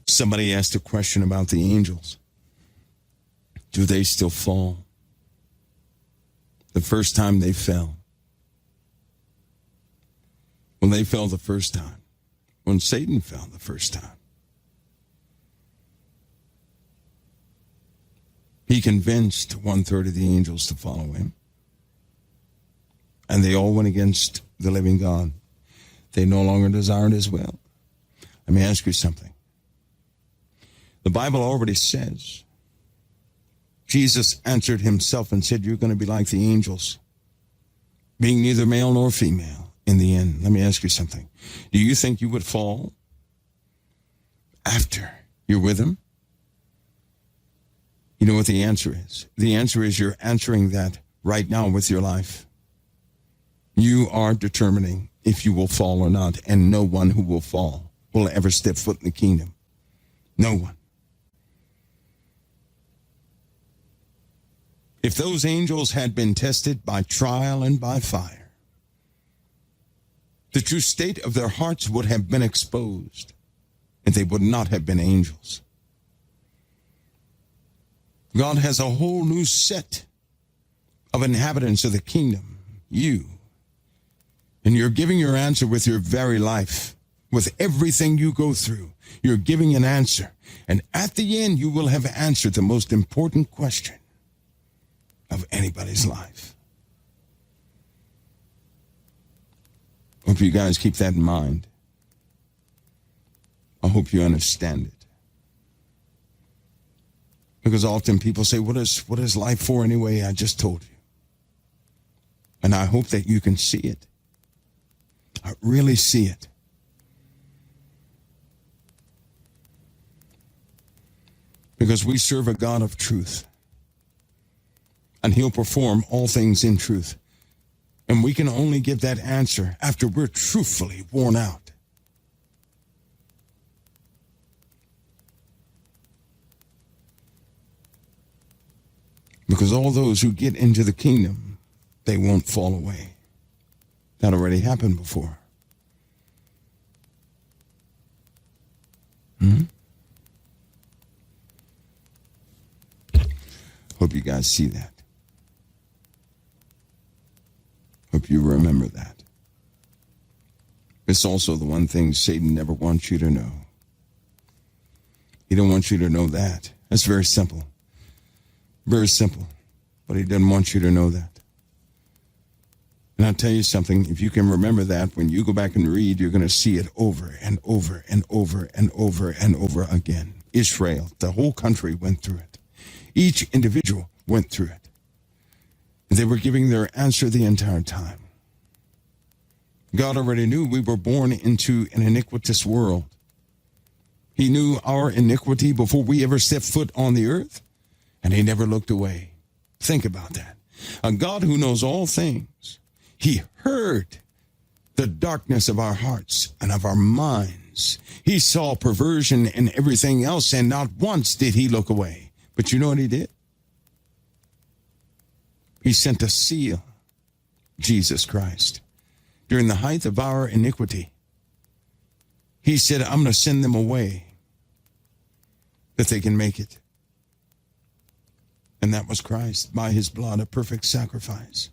Somebody asked a question about the angels. Do they still fall? The first time they fell. When they fell the first time. When Satan fell the first time. He convinced 1/3 of the angels to follow him. And they all went against the living God. They no longer desired his will. Let me ask you something. The Bible already says, Jesus answered himself and said, you're going to be like the angels, being neither male nor female in the end. Let me ask you something. Do you think you would fall after you're with him? You know what the answer is? The answer is you're answering that right now with your life. You are determining if you will fall or not, and no one who will fall will ever step foot in the kingdom. No one. If those angels had been tested by trial and by fire, the true state of their hearts would have been exposed, and they would not have been angels. God has a whole new set of inhabitants of the kingdom, you. And you're giving your answer with your very life, with everything you go through. You're giving an answer. And at the end, you will have answered the most important question of anybody's life. Hope you guys keep that in mind. I hope you understand it. Because often people say, what is life for anyway? I just told you. And I hope that you can see it. I really see it. Because we serve a God of truth. And he'll perform all things in truth. And we can only give that answer after we're truthfully worn out. Because all those who get into the kingdom, they won't fall away. That already happened before. Hope you guys see that. Hope you remember that. It's also the one thing Satan never wants you to know. He don't want you to know that. That's very simple. Very simple. But he doesn't want you to know that. And I'll tell you something, if you can remember that, when you go back and read, you're going to see it over and over and over and over and over again. Israel, the whole country went through it. Each individual went through it. They were giving their answer the entire time. God already knew we were born into an iniquitous world. He knew our iniquity before we ever stepped foot on the earth, and he never looked away. Think about that. A God who knows all things. He heard the darkness of our hearts and of our minds. He saw perversion and everything else, and not once did he look away. But you know what he did? He sent a seal, Jesus Christ. During the height of our iniquity, he said, I'm going to send them away that they can make it. And that was Christ, by his blood, a perfect sacrifice,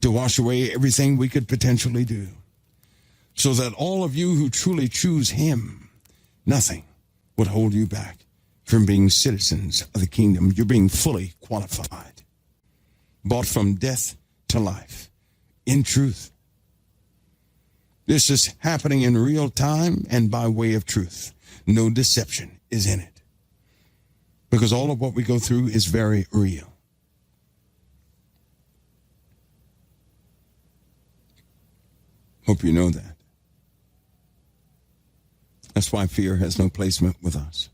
to wash away everything we could potentially do, so that all of you who truly choose him, nothing would hold you back from being citizens of the kingdom. You're being fully qualified, bought from death to life, in truth. This is happening in real time and by way of truth. No deception is in it. Because all of what we go through is very real. Hope you know that. That's why fear has no placement with us.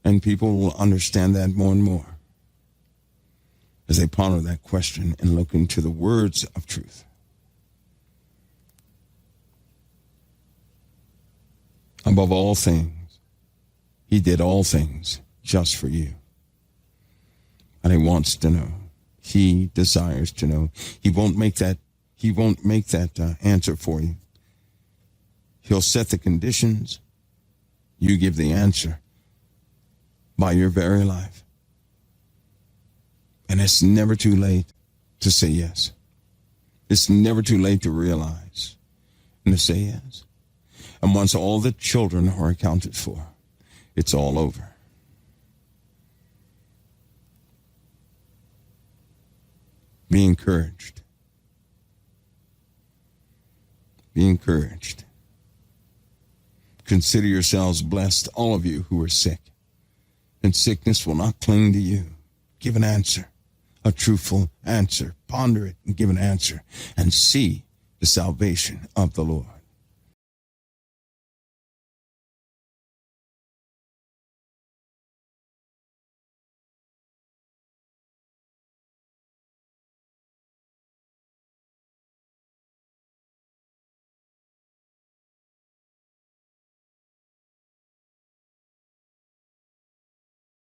And people will understand that more and more as they ponder that question and look into the words of truth. Above all things, he did all things just for you. And he wants to know. He desires to know. He won't make that answer for you. He'll set the conditions, You give the answer by your very life. And it's never too late to say yes. It's never too late to realize and to say yes. And once all the children are accounted for, it's all over. Be encouraged. Be encouraged. Consider yourselves blessed, all of you who are sick, and sickness will not cling to you. Give an answer, a truthful answer. Ponder it and give an answer, and see the salvation of the Lord.